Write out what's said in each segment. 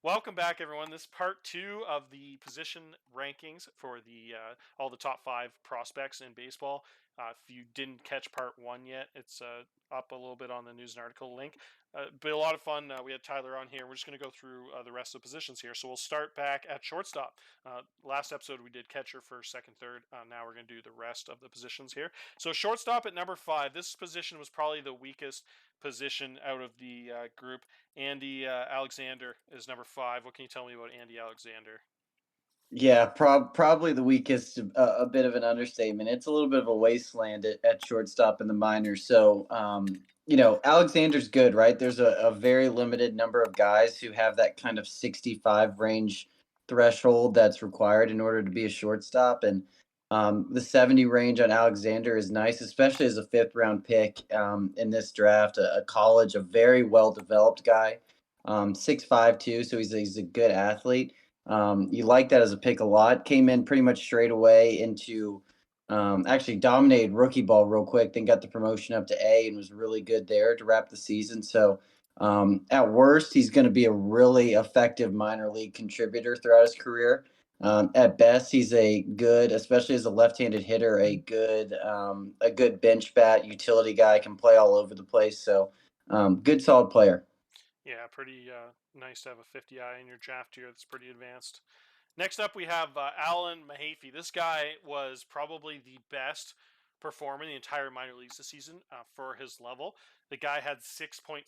Welcome back, everyone. This is part two of the position rankings for the all the top 5 prospects in baseball. If you didn't catch part one yet, it's up a little bit on the news and article link. But a lot of fun. We had Tyler on here. We're just going to go through the rest of the positions here. So we'll start back at shortstop. Last episode we did catcher first, second, third. Now we're going to do the rest of the positions here. So shortstop at number 5. This position was probably the weakest position out of the group. Andy Alexander is number 5. What can you tell me about Andy Alexander? Yeah, probably the weakest, a bit of an understatement. It's a little bit of a wasteland at shortstop in the minors. So, Alexander's good, right? There's a very limited number of guys who have that kind of 65 range threshold that's required in order to be a shortstop. And the 70 range on Alexander is nice, especially as a fifth round pick in this draft, a college, a very well developed guy, 6'5" too. So he's a good athlete. You like that as a pick a lot. Came in pretty much straight away into actually dominated rookie ball real quick, then got the promotion up to A and was really good there to wrap the season. So at worst, he's going to be a really effective minor league contributor throughout his career. At best, he's a good, especially as a left-handed hitter, a good bench bat, utility guy, can play all over the place. So good, solid player. Yeah, pretty nice to have a 50i in your draft here. That's pretty advanced. Next up, we have Alan Mehaffey. This guy was probably the best performer in the entire minor leagues this season for his level. The guy had 6.7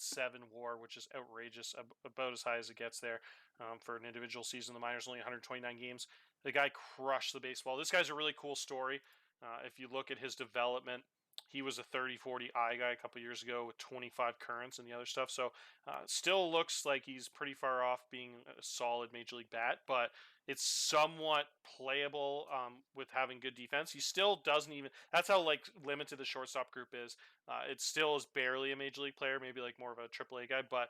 WAR, which is outrageous, about as high as it gets there for an individual season. The minors only 129 games. The guy crushed the baseball. This guy's a really cool story. If you look at his development, he was a 30-40 I guy a couple years ago with 25 currents and the other stuff. So still looks like he's pretty far off being a solid major league bat, but it's somewhat playable with having good defense. He still doesn't even. That's how like limited the shortstop group is. It still is barely a major league player, maybe like more of a AAA guy. But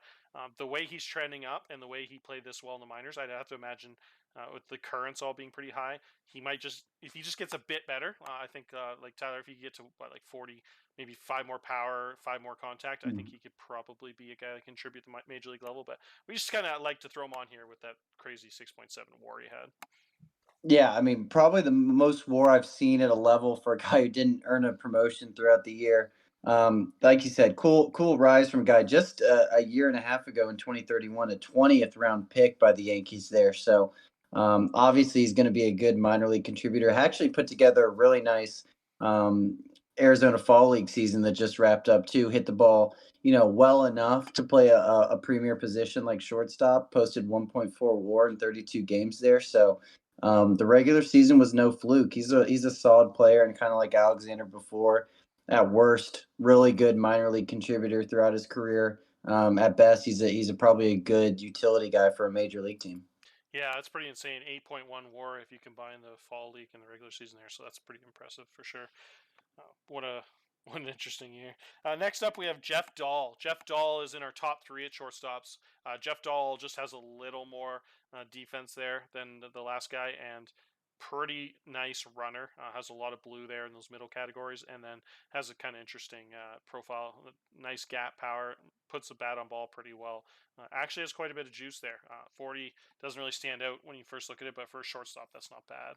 the way he's trending up and the way he played this well in the minors, I'd have to imagine with the currents all being pretty high, he might just if he just gets a bit better. I think like Tyler, if he get to like 40, maybe 5 more power, 5 more contact, I think he could probably be a guy that contribute to major league level. But we just kind of like to throw him on here with that crazy 6.7 WAR he had. Yeah, I mean, probably the most WAR I've seen at a level for a guy who didn't earn a promotion throughout the year. Like you said, cool rise from a guy just a year and a half ago in 2031, a 20th round pick by the Yankees there. So obviously he's going to be a good minor league contributor. Actually put together a really nice um, Arizona Fall League season that just wrapped up too. Hit the ball, well enough to play a premier position like shortstop. Posted 1.4 WAR in 32 games there. So the regular season was no fluke. He's a solid player, and kind of like Alexander before, at worst, really good minor league contributor throughout his career. At best, he's probably a good utility guy for a major league team. Yeah, that's pretty insane. 8.1 WAR if you combine the fall league and the regular season there, so that's pretty impressive for sure. What a what an interesting year. Next up, we have Jeff Dahl. Jeff Dahl is in our top 3 at shortstops. Jeff Dahl just has a little more defense there than the last guy, and pretty nice runner. Has a lot of blue there in those middle categories, and then has a kind of interesting profile. Nice gap power, puts the bat on ball pretty well. Actually has quite a bit of juice there. 40 doesn't really stand out when you first look at it, but for a shortstop, that's not bad.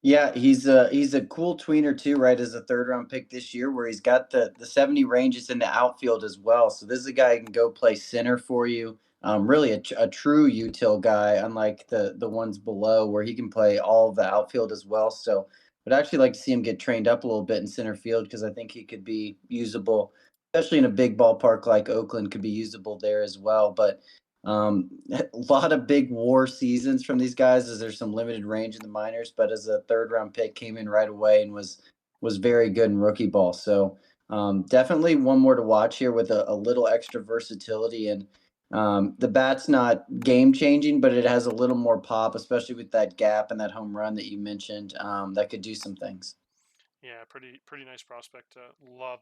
Yeah, he's a cool tweener too, right? As a third round pick this year, where he's got the 70 ranges in the outfield as well. So this is a guy who can go play center for you. Really a true util guy, unlike the ones below, where he can play all of the outfield as well. So I'd actually like to see him get trained up a little bit in center field because I think he could be usable, especially in a big ballpark like Oakland, could be usable there as well. But a lot of big WAR seasons from these guys as there's some limited range in the minors, but as a third round pick came in right away and was very good in rookie ball. So definitely one more to watch here with a little extra versatility, and the bat's not game changing, but it has a little more pop, especially with that gap and that home run that you mentioned, that could do some things. Yeah, pretty nice prospect. Love,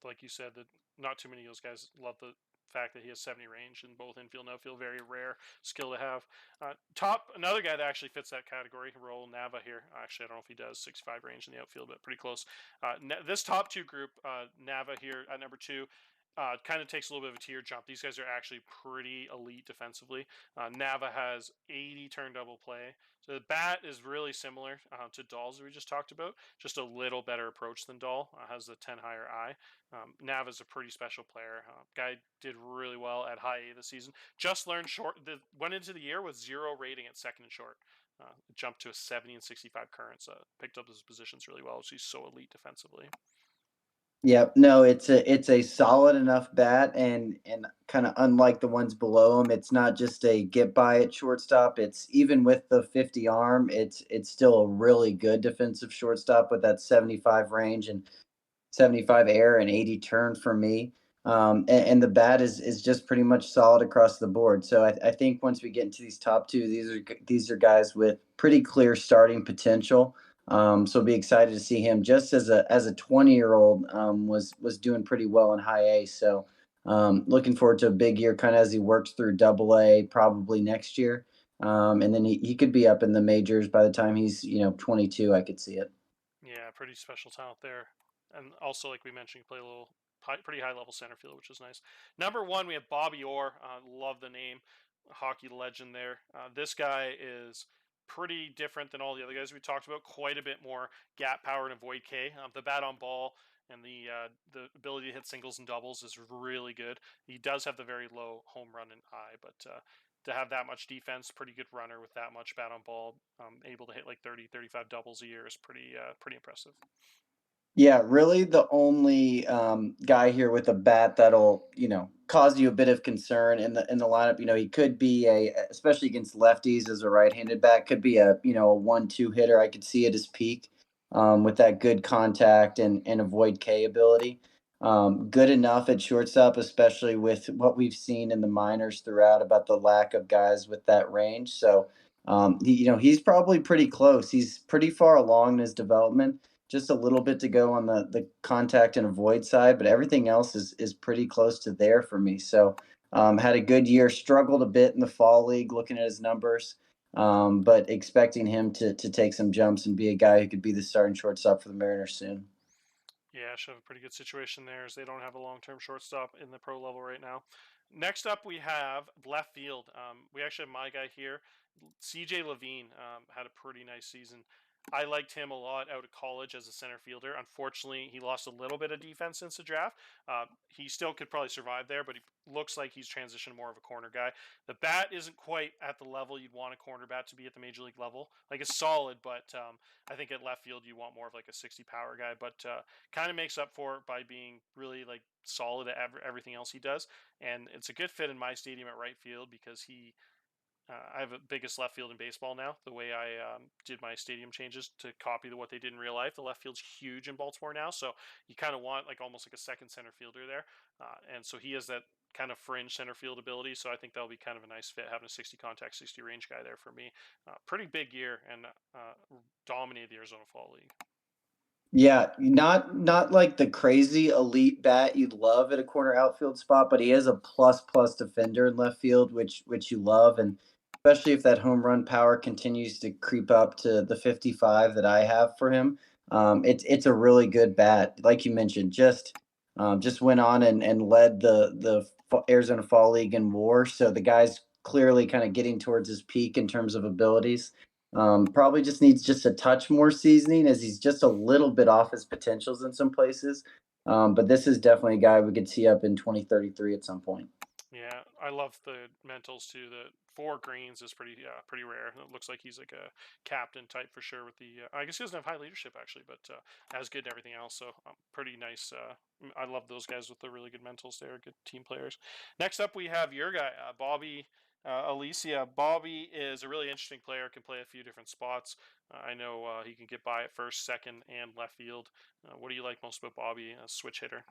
like you said, that not too many of those guys love the fact that he has 70 range in both infield and outfield. Very rare skill to have. Top another guy that actually fits that category, Raul Nava here. Actually, I don't know if he does 65 range in the outfield, but pretty close. This top 2 group, Nava here at number 2. kind of takes a little bit of a tier jump. These guys are actually pretty elite defensively. Nava has 80 turn double play. So the bat is really similar to Dahl's that we just talked about, just a little better approach than Dahl. Has the 10 higher eye. Nava's a pretty special player. Guy did really well at high A this season. Just learned short. Went into the year with 0 rating at second and short. Jumped to a 70 and 65 currents. Picked up his positions really well. So he's so elite defensively. Yep. No, it's a solid enough bat, and kind of unlike the ones below him, it's not just a get by at shortstop. It's even with the 50 arm, it's still a really good defensive shortstop with that 75 range and 75 air and 80 turn for me. And the bat is just pretty much solid across the board. So I think once we get into these top two, these are guys with pretty clear starting potential. So be excited to see him. Just as a 20-year-old, was doing pretty well in high A. So looking forward to a big year, kind of as he works through Double A, probably next year. And then he could be up in the majors by the time he's 22. I could see it. Yeah, pretty special talent there. And also, like we mentioned, play a little pretty high level center field, which is nice. Number 1, we have Bobby Orr. Love the name, hockey legend there. This guy is pretty different than all the other guys we talked about. Quite a bit more gap power and avoid K. The bat on ball and the ability to hit singles and doubles is really good. He does have the very low home run and eye, but to have that much defense, pretty good runner with that much bat on ball, able to hit like 30, 35 doubles a year is pretty impressive. Yeah, really the only guy here with a bat that'll, cause you a bit of concern in the lineup. He could be especially against lefties as a right-handed bat, could be a 1-2 hitter. I could see at his peak with that good contact and avoid K ability. Good enough at shortstop, especially with what we've seen in the minors throughout about the lack of guys with that range. So, he's probably pretty close. He's pretty far along in his development, just a little bit to go on the contact and avoid side, but everything else is pretty close to there for me. So had a good year, struggled a bit in the fall league looking at his numbers, but expecting him to take some jumps and be a guy who could be the starting shortstop for the Mariners soon. Yeah, should have a pretty good situation there as they don't have a long-term shortstop in the pro level right now. Next up, we have left field. We actually have my guy here, CJ Lavigne. Had a pretty nice season. I liked him a lot out of college as a center fielder. Unfortunately, he lost a little bit of defense since the draft. He still could probably survive there, but he looks like he's transitioned more of a corner guy. The bat isn't quite at the level you'd want a corner bat to be at the major league level. Like, it's solid, but I think at left field you want more of like a 60 power guy. But kind of makes up for it by being really like solid at everything else he does. And it's a good fit in my stadium at right field because I have the biggest left field in baseball now. The way I did my stadium changes to copy what they did in real life, the left field's huge in Baltimore now. So you kind of want like almost like a second center fielder there, and so he has that kind of fringe center field ability. So I think that'll be kind of a nice fit having a 60 contact, 60 range guy there for me. Pretty big year and dominated the Arizona Fall League. Yeah, not like the crazy elite bat you'd love at a corner outfield spot, but he is a plus defender in left field, which you love, and especially if that home run power continues to creep up to the 55 that I have for him. It's a really good bat. Like you mentioned, just went on and led the Arizona Fall League in WAR. So the guy's clearly kind of getting towards his peak in terms of abilities. Probably just needs just a touch more seasoning as he's just a little bit off his potentials in some places. But this is definitely a guy we could see up in 2033 at some point. Yeah, I love the mentals too. The 4 greens is pretty rare. It looks like he's like a captain type for sure. With the I guess he doesn't have high leadership actually, but as good and everything else. So pretty nice. I love those guys with the really good mentals. They're good team players. Next up, we have your guy, Bobby Alicea. Bobby is a really interesting player. Can play a few different spots. I know he can get by at first, second, and left field. What do you like most about Bobby? A switch hitter.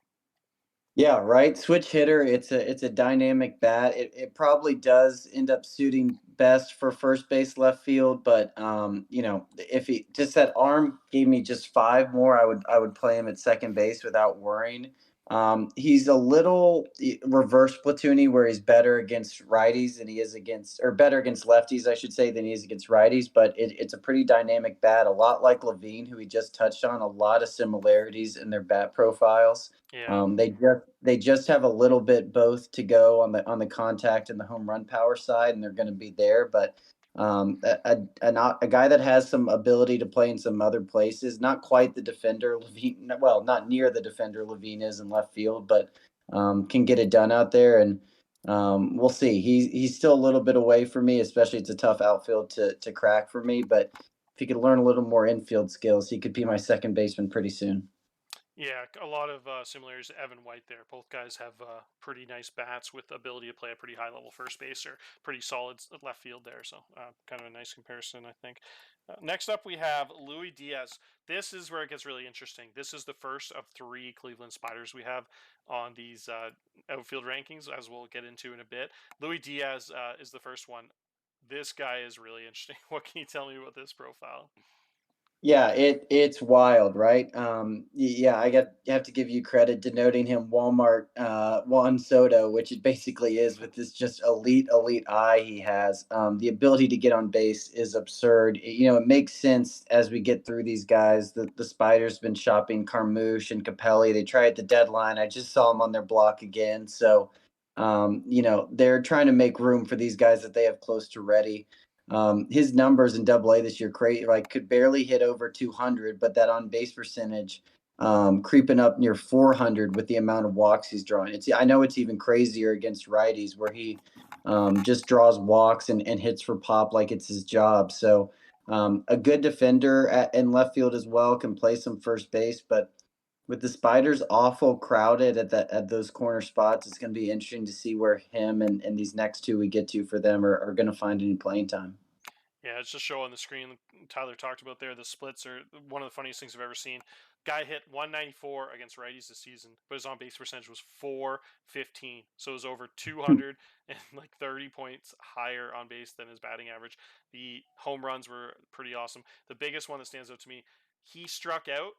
Yeah, right. Switch hitter. It's a dynamic bat. It probably does end up suiting best for first base, left field. But if he just that arm gave me just 5 more, I would play him at second base without worrying. He's a little reverse platoony where he's better against righties than he is against, or better against lefties, I should say, than he is against righties. But it's a pretty dynamic bat, a lot like Lavigne, who we just touched on. A lot of similarities in their bat profiles. Yeah. They just have a little bit both to go on the contact and the home run power side, and they're going to be there. But a guy that has some ability to play in some other places, not quite the defender Lavigne, well, not near the defender Lavigne is in left field, but can get it done out there. And we'll see. He's still a little bit away for me, especially it's a tough outfield to crack for me. But if he could learn a little more infield skills, he could be my second baseman pretty soon. Yeah, a lot of similarities to Evan White there. Both guys have pretty nice bats with the ability to play a pretty high level first base or pretty solid left field there. So kind of a nice comparison, I think. Next up, we have Luis Diaz. This is where it gets really interesting. This is the first of 3 Cleveland Spiders we have on these outfield rankings, as we'll get into in a bit. Luis Diaz is the first one. This guy is really interesting. What can you tell me about this profile? Yeah, it's wild, right? Yeah, I have to give you credit denoting him Walmart Juan Soto, which it basically is with this just elite eye he has. The ability to get on base is absurd. It makes sense as we get through these guys. The Spiders been shopping Carmouche and Capelli. They tried at the deadline. I just saw them on their block again. So, they're trying to make room for these guys that they have close to ready. His numbers in Double A this year, like could barely hit over 200, but that on base percentage creeping up near 400 with the amount of walks he's drawing. I know it's even crazier against righties where he just draws walks and hits for pop like it's his job. So a good defender in left field as well, can play some first base, but with the Spiders awful crowded at those corner spots, it's going to be interesting to see where him and these next 2 we get to for them are going to find any playing time. Yeah, it's just show on the screen. Tyler talked about there. The splits are one of the funniest things I've ever seen. Guy hit 194 against righties this season, but his on base percentage was 415. So it was over 200 and like 30 points higher on base than his batting average. The home runs were pretty awesome. The biggest one that stands out to me, he struck out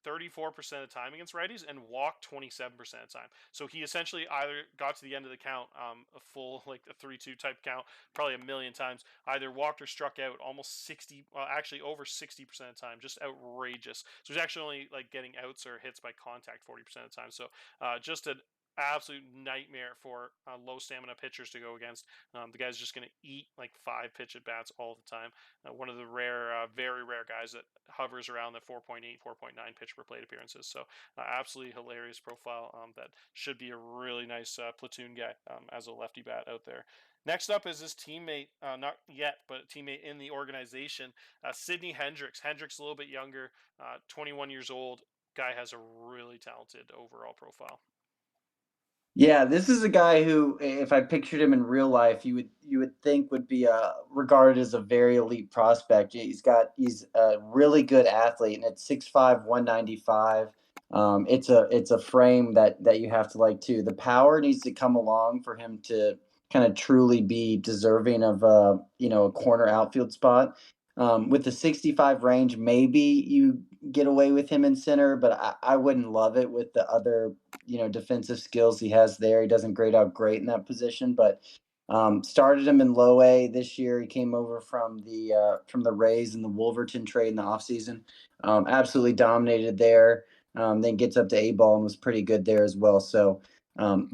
34% of the time against righties and walked 27% of the time. So he essentially either got to the end of the count, a full like a 3-2 type count, probably a million times, either walked or struck out almost 60, well, actually over 60% of the time, just outrageous. So he's actually only like getting outs or hits by contact 40% of the time. So just an absolute nightmare for low stamina pitchers to go against. The guy's just going to eat like 5 pitch at bats all the time. One of the rare, very rare guys that hovers around the 4.8, 4.9 pitch per plate appearances. So absolutely hilarious profile that should be a really nice platoon guy as a lefty bat out there. Next up is his teammate, not yet, but a teammate in the organization, Sidney Hendrix. Hendrix a little bit younger, 21 years old. Guy has a really talented overall profile. Yeah, this is a guy who, if I pictured him in real life, you would think would be regarded as a very elite prospect. He's a really good athlete, and at 6'5", 195, it's a frame that you have to like too. The power needs to come along for him to kind of truly be deserving of a corner outfield spot. With the 65 range, maybe you get away with him in center, but I wouldn't love it with the other defensive skills he has there. He doesn't grade out great in that position, but started him in low A this year. He came over from the Rays in the Wolverton trade in the offseason. Absolutely dominated there. Then gets up to A ball and was pretty good there as well. So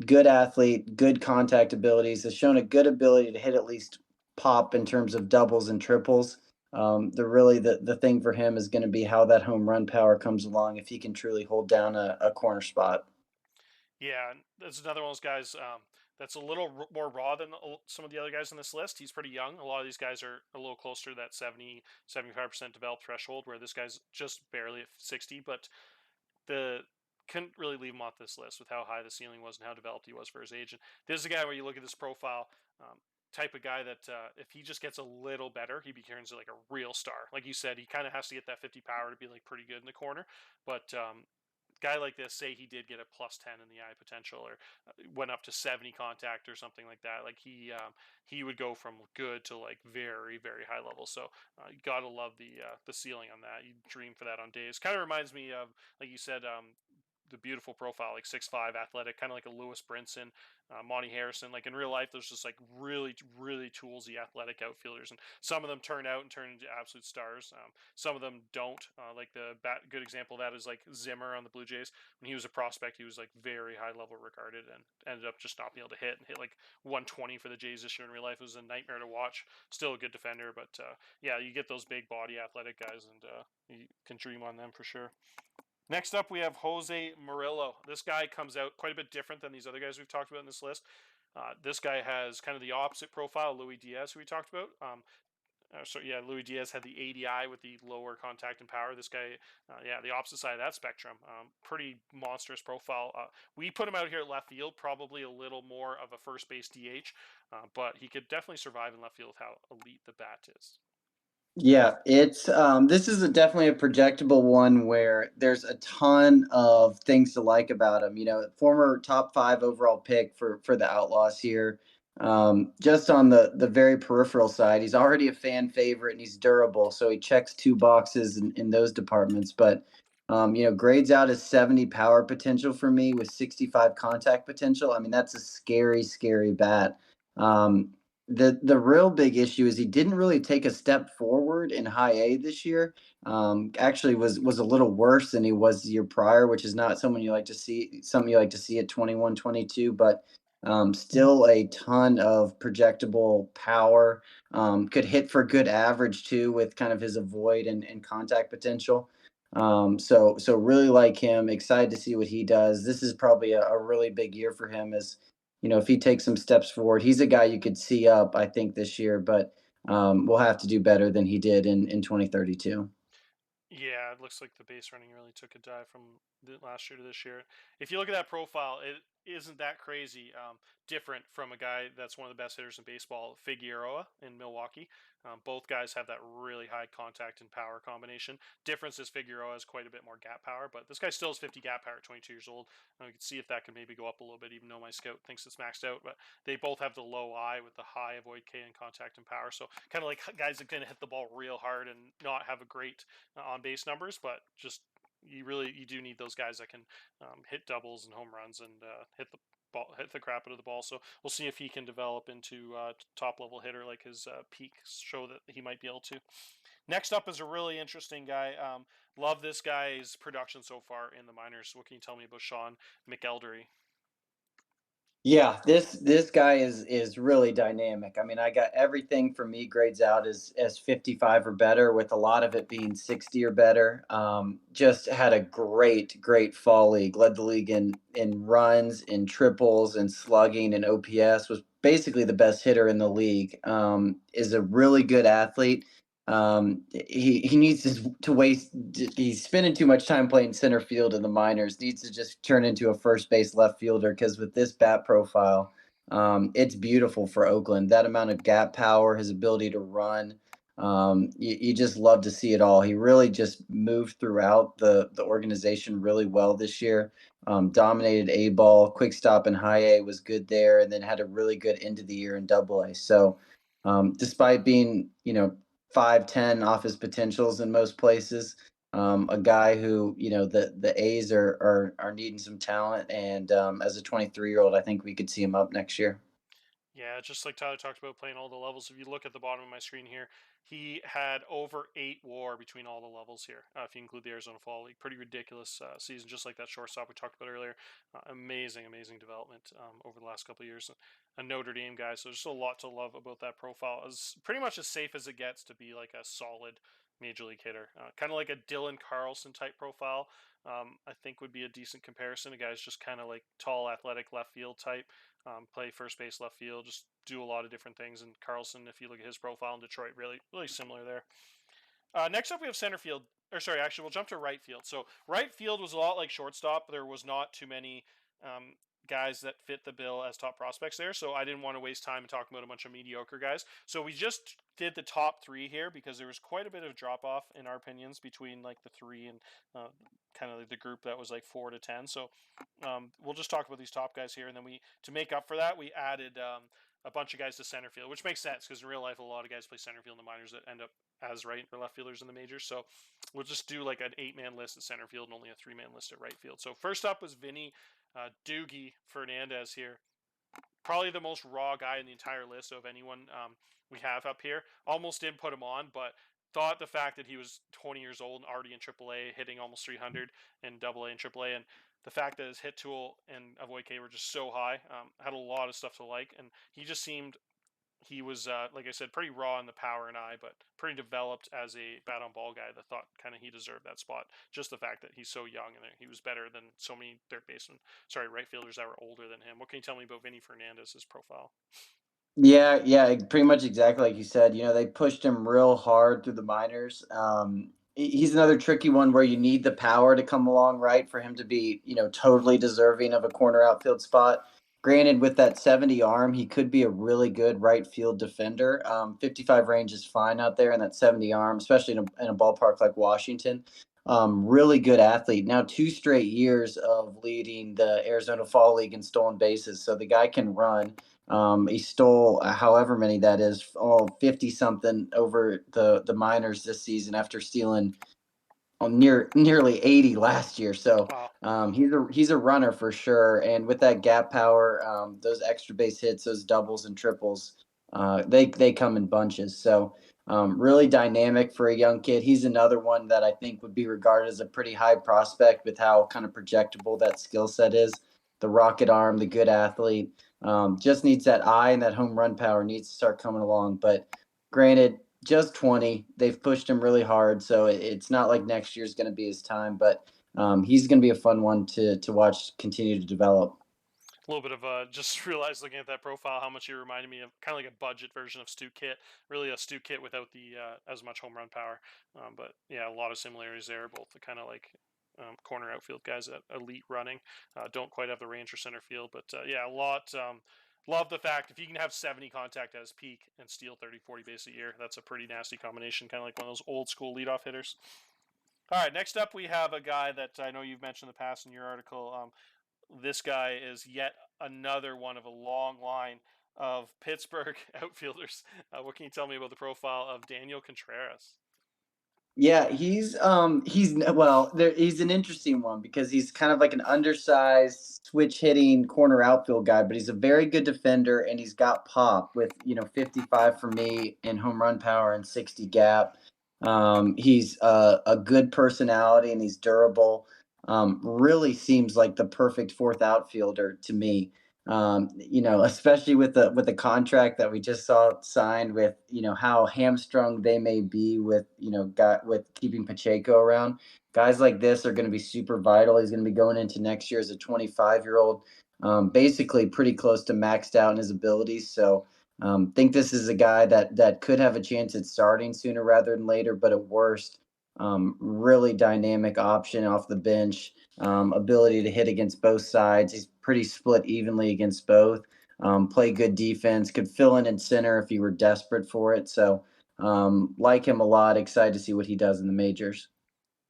good athlete, good contact abilities. Has shown a good ability to hit at least pop in terms of doubles and triples. The thing for him is going to be how that home run power comes along if he can truly hold down a corner spot. Yeah, that's another one of those guys that's a little more raw than some of the other guys on this list. He's pretty young. A lot of these guys are a little closer to that 70, 75% developed threshold, where this guy's just barely at 60, but the couldn't really leave him off this list with how high the ceiling was and how developed he was for his age. And this is a guy where you look at this profile, type of guy that if he just gets a little better, he becomes like a real star. Like you said, he kind of has to get that 50 power to be like pretty good in the corner, but guy like this, say he did get a plus 10 in the eye potential or went up to 70 contact or something like that, like he would go from good to like very very high level. So you gotta love the ceiling on that. You dream for that on days. Kind of reminds me of, like you said, the beautiful profile, like 6'5", athletic, kind of like a Lewis Brinson, Monty Harrison. Like in real life, there's just like really, really toolsy athletic outfielders, and some of them turn into absolute stars. Some of them don't. Like good example of that is like Zimmer on the Blue Jays. When he was a prospect, he was like very high level regarded, and ended up just not being able to hit, and hit like 120 for the Jays this year in real life. It was a nightmare to watch. Still a good defender, but yeah, you get those big body athletic guys, and you can dream on them for sure. Next up, we have Jose Murillo. This guy comes out quite a bit different than these other guys we've talked about in this list. This guy has kind of the opposite profile, Luis Diaz, who we talked about. Luis Diaz had the ADI with the lower contact and power. This guy, the opposite side of that spectrum. Pretty monstrous profile. We put him out here at left field, probably a little more of a first base DH, but he could definitely survive in left field with how elite the bat is. Yeah, it's this is definitely a projectable one where there's a ton of things to like about him. You know, former top 5 overall pick for the Outlaws here. Just on the very peripheral side, he's already a fan favorite and he's durable, so he checks 2 boxes in those departments. But grades out as 70 power potential for me with 65 contact potential. I mean, that's a scary, scary bat. The real big issue is he didn't really take a step forward in high A this year. Actually was a little worse than he was the year prior, which is not something you like to see at 21, 22, but still a ton of projectable power. Could hit for good average too with kind of his avoid and contact potential. So really like him. Excited to see what he does. This is probably a really big year for him as if he takes some steps forward. He's a guy you could see up, I think, this year, but we'll have to do better than he did in 2032. Yeah, it looks like the base running really took a dive from last year to this year. If you look at that profile, it isn't that crazy different from a guy that's one of the best hitters in baseball, Figueroa in Milwaukee. Both guys have that really high contact and power combination. Difference is Figueroa has quite a bit more gap power, but this guy still has 50 gap power at 22 years old. We can see if that can maybe go up a little bit, even though my scout thinks it's maxed out. But they both have the low I with the high avoid K in contact and power. So kind of like guys that can hit the ball real hard and not have a great on base numbers, but just you do need those guys that can hit doubles and home runs and hit the crap out of the ball. So we'll see if he can develop into top level hitter like his peaks show that he might be able to. Next up is a really interesting guy. Love this guy's production so far in the minors. What can you tell me about Sean McElderry? Yeah, this guy is really dynamic. I mean, I got everything for me grades out as 55 or better, with a lot of it being 60 or better. Just had a great fall league. Led the league in runs, in triples, and slugging, and OPS. Was basically the best hitter in the league. Is a really good athlete. He needs to waste. He's spending too much time playing center field in the minors. Needs to just turn into a first base left fielder, because with this bat profile, it's beautiful for Oakland. That amount of gap power, his ability to run, you just love to see it all. He really just moved throughout the organization really well this year. Dominated A ball, quick stop in high A was good there, and then had a really good end of the year in Double A. So despite being 5'10" off his potentials in most places. A guy who, the A's are needing some talent, and as a 23-year-old, I think we could see him up next year. Yeah, just like Tyler talked about playing all the levels. If you look at the bottom of my screen here, he had over 8 WAR between all the levels here. If you include the Arizona Fall League, pretty ridiculous season, just like that shortstop we talked about earlier. Amazing development over the last couple of years. A Notre Dame guy, so there's a lot to love about that profile. It's pretty much as safe as it gets to be like a solid major league hitter. Kind of like a Dylan Carlson type profile. I think would be a decent comparison. A guy's just kind of like tall, athletic left field type. Play first base, left field, just do a lot of different things. And Carlson, if you look at his profile in Detroit, really similar there. Next up, we have center field. Actually, we'll jump to right field. So right field was a lot like shortstop. There was not too many guys that fit the bill as top prospects there. So I didn't want to waste time talking about a bunch of mediocre guys. So we just did the top 3 here because there was quite a bit of drop off in our opinions between like the 3 and kind of the group that was like 4 to 10. So we'll just talk about these top guys here, and then to make up for that, we added a bunch of guys to center field, which makes sense because in real life, a lot of guys play center field in the minors that end up as right or left fielders in the majors. So we'll just do like an 8-man list at center field and only a 3-man list at right field. So first up was Vinny Doogie Fernandez here. Probably the most raw guy in the entire list of anyone we have up here. Almost didn't put him on, but thought the fact that he was 20 years old and already in AAA, hitting almost 300 in AA and AAA, and the fact that his hit tool and of OAK were just so high, had a lot of stuff to like, and he just seemed he was, like I said, pretty raw in the power and eye, but pretty developed as a bat on ball guy that thought kind of he deserved that spot. Just the fact that he's so young and he was better than so many right fielders that were older than him. What can you tell me about Vinny Fernandez's profile? Yeah, pretty much exactly like you said. They pushed him real hard through the minors. He's another tricky one where you need the power to come along, right, for him to be, totally deserving of a corner outfield spot. Granted, with that 70 arm, he could be a really good right field defender. 55 range is fine out there, and that 70 arm, especially in a ballpark like Washington. Really good athlete. Now 2 straight years of leading the Arizona Fall League in stolen bases, so the guy can run. He stole however many that is, 50 something over the minors this season after stealing nearly 80 last year. So Wow. he's a runner for sure. And with that gap power, those extra base hits, those doubles and triples, they come in bunches. So really dynamic for a young kid. He's another one that I think would be regarded as a pretty high prospect with how kind of projectable that skill set is. The rocket arm, the good athlete. Just needs that eye, and that home run power needs to start coming along. But granted, just 20. They've pushed him really hard, so it's not like next year's going to be his time. But he's going to be a fun one to watch continue to develop. A little bit of just realized looking at that profile how much he reminded me of kind of like a budget version of Stu Kitt, really a Stu Kitt without the as much home run power. But yeah, a lot of similarities there, both the kind of like corner outfield guys at elite running, don't quite have the range for center field, but yeah, a lot. Love the fact if you can have 70 contact at his peak and steal 30, 40 base a year, that's a pretty nasty combination, kind of like one of those old school leadoff hitters. All right, next up we have a guy that I know you've mentioned in the past in your article. This guy is yet another one of a long line of Pittsburgh outfielders. What can you tell me about the profile of Daniel Contreras? Yeah, he's an interesting one because he's kind of like an undersized switch hitting corner outfield guy, but he's a very good defender and he's got pop with 55 for me in home run power and 60 gap. He's a good personality and he's durable. Really seems like the perfect fourth outfielder to me. Especially with the contract that we just saw signed with, how hamstrung they may be with, with keeping Pacheco around. Guys like this are going to be super vital. He's going to be going into next year as a 25-year-old, basically pretty close to maxed out in his abilities. So think this is a guy that could have a chance at starting sooner rather than later, but at worst, really dynamic option off the bench. Ability to hit against both sides. He's pretty split evenly against both. Play good defense. Could fill in center if you were desperate for it. So like him a lot. Excited to see what he does in the majors.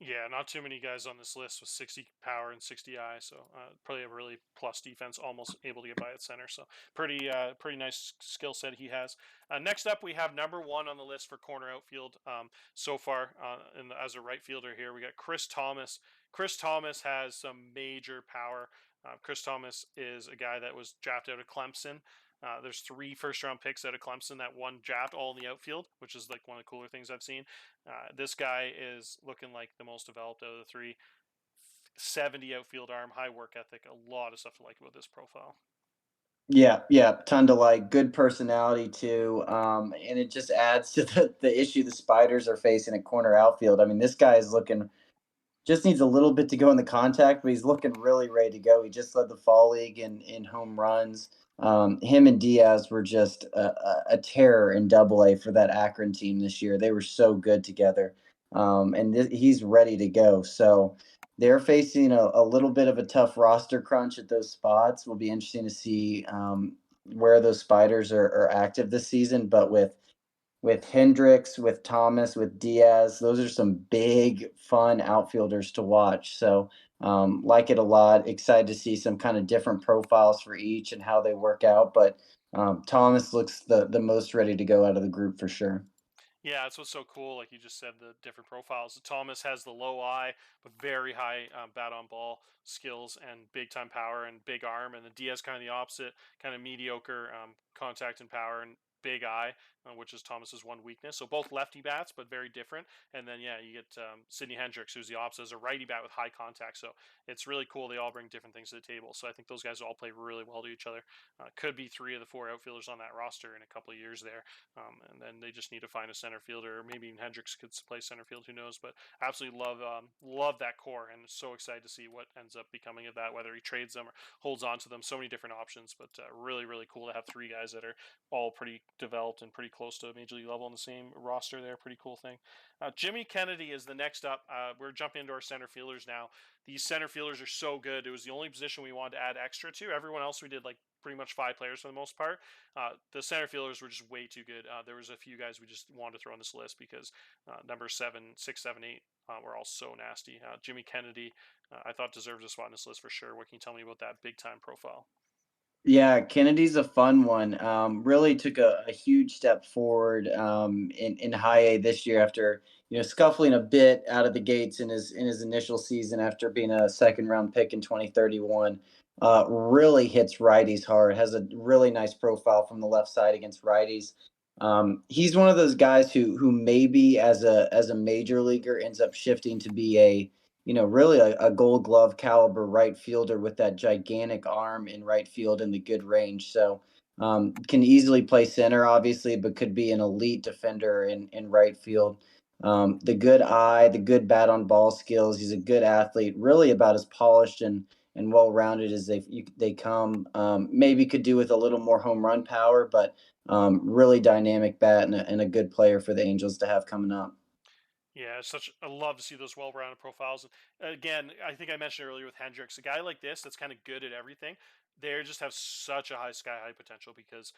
Yeah, not too many guys on this list with 60 power and 60 eye, so probably a really plus defense, almost able to get by at center. So pretty nice skill set he has. Next up, we have number 1 on the list for corner outfield so far as a right fielder here. We got Chris Thomas. Chris Thomas has some major power. Chris Thomas is a guy that was drafted out of Clemson. There's 3 first-round picks out of Clemson that won draft all in the outfield, which is like one of the cooler things I've seen. This guy is looking like the most developed out of the 3. 70 outfield arm, high work ethic, a lot of stuff to like about this profile. Yeah, ton to like. Good personality too, and it just adds to the issue the Spiders are facing at corner outfield. I mean, this guy is looking just needs a little bit to go in the contact, but he's looking really ready to go. He just led the fall league in home runs. Him and Diaz were just a terror in AA for that Akron team this year. They were so good together, and he's ready to go. So they're facing a little bit of a tough roster crunch at those spots. Will be interesting to see where those Spiders are active this season. But with Hendrix, with Thomas, with Diaz. Those are some big, fun outfielders to watch. So, like it a lot. Excited to see some kind of different profiles for each and how they work out. But Thomas looks the most ready to go out of the group for sure. Yeah, that's what's so cool. Like you just said, the different profiles. Thomas has the low eye, but very high bat on ball skills and big time power and big arm. And the Diaz kind of the opposite, kind of mediocre contact and power and big eye, which is Thomas's one weakness. So both lefty bats, but very different. And then yeah, you get Sidney Hendrix, who's the opposite, as a righty bat with high contact. So it's really cool. They all bring different things to the table. So I think those guys all play really well to each other. Could be 3 of the 4 outfielders on that roster in a couple of years there. And then they just need to find a center fielder, or maybe even Hendricks could play center field. Who knows? But absolutely love that core, and so excited to see what ends up becoming of that. Whether he trades them or holds on to them, so many different options. But really cool to have 3 guys that are all pretty developed and pretty close to major league level on the same roster there. Pretty cool thing. Jimmy Kennedy is the next up. We're jumping into our center fielders now. These center fielders are so good. It was the only position we wanted to add extra to. Everyone else we did like pretty much 5 players for the most part. The center fielders were just way too good. There was a few guys we just wanted to throw on this list because number 7, 6, 7, 8 were all so nasty. Jimmy Kennedy, I thought deserves a spot on this list for sure. What can you tell me about that big time profile? Yeah, Kennedy's a fun one. Really took a huge step forward in high A this year after scuffling a bit out of the gates in his initial season after being a second round pick in 2031. Really hits righties hard. Has a really nice profile from the left side against righties. He's one of those guys who maybe as a major leaguer ends up shifting to be a really a Gold Glove caliber right fielder with that gigantic arm in right field and the good range. So can easily play center, obviously, but could be an elite defender in right field. The good eye, the good bat on ball skills. He's a good athlete, really about as polished and well rounded as they come. Maybe could do with a little more home run power, but really dynamic bat and a good player for the Angels to have coming up. Yeah, it's such I love to see those well-rounded profiles. And again, I think I mentioned earlier with Hendricks, a guy like this that's kind of good at everything. They just have such a high sky high potential because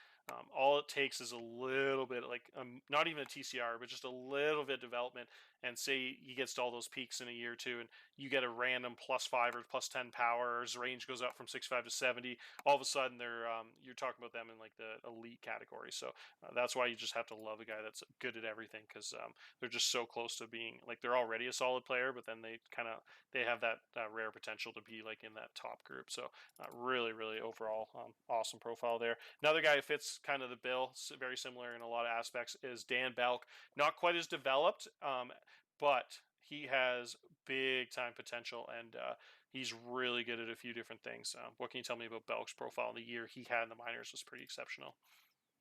all it takes is a little bit, like not even a TCR, but just a little bit of development. And say he gets to all those peaks in a year or two, and you get a random +5 or +10 power, or his range goes up from 65 to 70. All of a sudden, you're talking about them in like the elite category. So that's why you just have to love a guy that's good at everything because they're just so close to being like they're already a solid player, but then they have that rare potential to be like in that top group. So really overall awesome profile there. Another guy who fits kind of the bill, very similar in a lot of aspects, is Dan Belk. Not quite as developed, but he has big time potential and he's really good at a few different things. What can you tell me about Belk's profile? The year he had in the minors was pretty exceptional.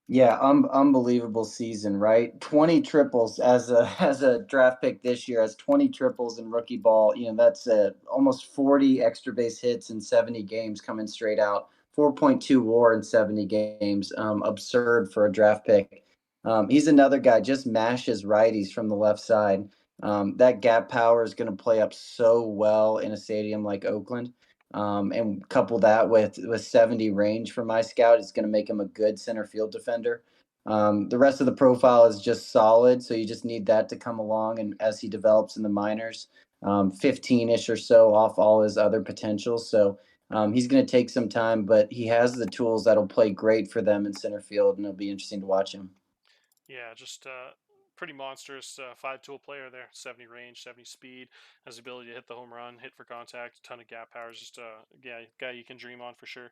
Yeah, unbelievable season, right? 20 triples as a as a draft pick this year, as 20 triples in rookie ball. That's almost 40 extra base hits in 70 games coming straight out. 4.2 WAR in 70 games. Absurd for a draft pick. He's another guy, just mashes righties from the left side. That gap power is going to play up so well in a stadium like Oakland. And couple that with 70 range for my scout, it's going to make him a good center field defender. The rest of the profile is just solid, so you just need that to come along. And as he develops in the minors, 15-ish or so off all his other potentials. So he's going to take some time, but he has the tools that'll play great for them in center field, and it'll be interesting to watch him. Yeah, just pretty monstrous 5 tool player there. 70 range, 70 speed, has the ability to hit the home run, hit for contact, ton of gap powers. Just yeah, guy you can dream on for sure.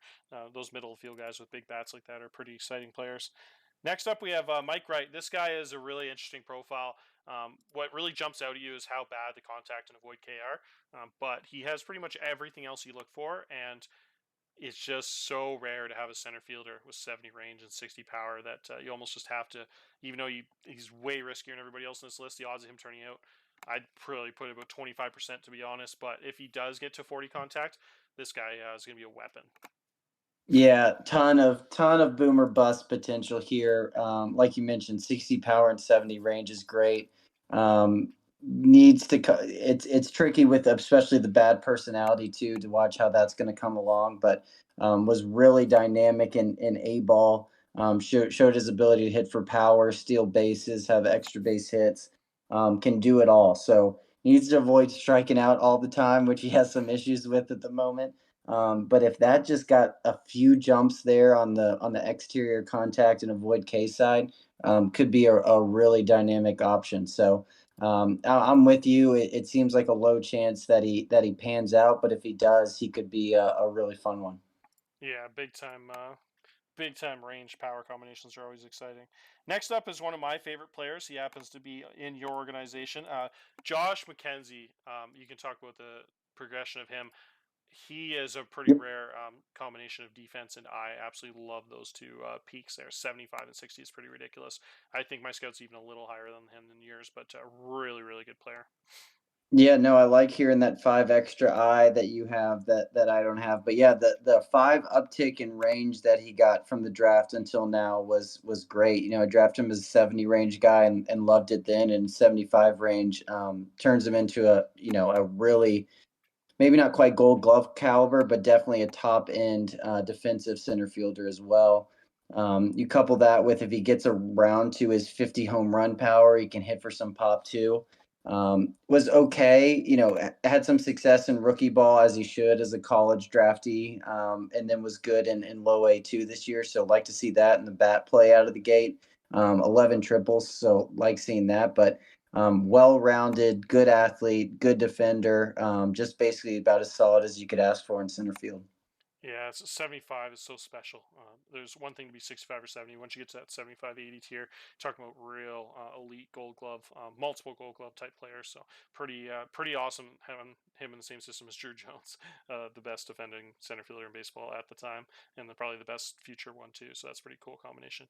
Those middle field guys with big bats like that are pretty exciting players. Next up, we have Mike Wright. This guy is a really interesting profile. What really jumps out at you is how bad the contact and avoid K are, but he has pretty much everything else you look for, and it's just so rare to have a center fielder with 70 range and 60 power that you almost just have to, even though he's way riskier than everybody else in this list, the odds of him turning out, I'd probably put it about 25% to be honest. But if he does get to 40 contact, this guy is going to be a weapon. Yeah, ton of boomer bust potential here. Like you mentioned, 60 power and 70 range is great. Needs to it's tricky with especially the bad personality too to watch how that's going to come along. But was really dynamic in A ball. Showed his ability to hit for power, steal bases, have extra base hits. Can do it all. So needs to avoid striking out all the time, which he has some issues with at the moment. But if that just got a few jumps there on the exterior contact and avoid K side, could be a really dynamic option. So I'm with you. It seems like a low chance that he pans out, but if he does, he could be a really fun one. Yeah, big time range power combinations are always exciting. Next up is one of my favorite players. He happens to be in your organization, Josh MacKenzie. You can talk about the progression of him. He is a pretty Yep. rare combination of defense, and I absolutely love those two peaks there. 75 and 60 is pretty ridiculous. I think my scout's even a little higher than him than yours, but a really, really good player. Yeah, no, I like hearing that 5 extra I that you have that I don't have. But yeah, the 5 uptick in range that he got from the draft until now was great. I drafted him as a 70 range guy and loved it then, and 75 range turns him into a really, maybe not quite Gold Glove caliber, but definitely a top end defensive center fielder as well. You couple that with, if he gets around to his 50 home run power, he can hit for some pop too. Was okay, had some success in rookie ball as he should as a college draftee, and then was good in low A too this year. So like to see that in the bat play out of the gate. 11 triples, so like seeing that. But well-rounded, good athlete, good defender, just basically about as solid as you could ask for in center field. Yeah, it's 75 is so special. There's one thing to be 65 or 70. Once you get to that 75, 80 tier, talking about real elite Gold Glove, multiple Gold Glove type players. So pretty awesome having him in the same system as Drew Jones, the best defending center fielder in baseball at the time, and probably the best future one too. So that's a pretty cool combination.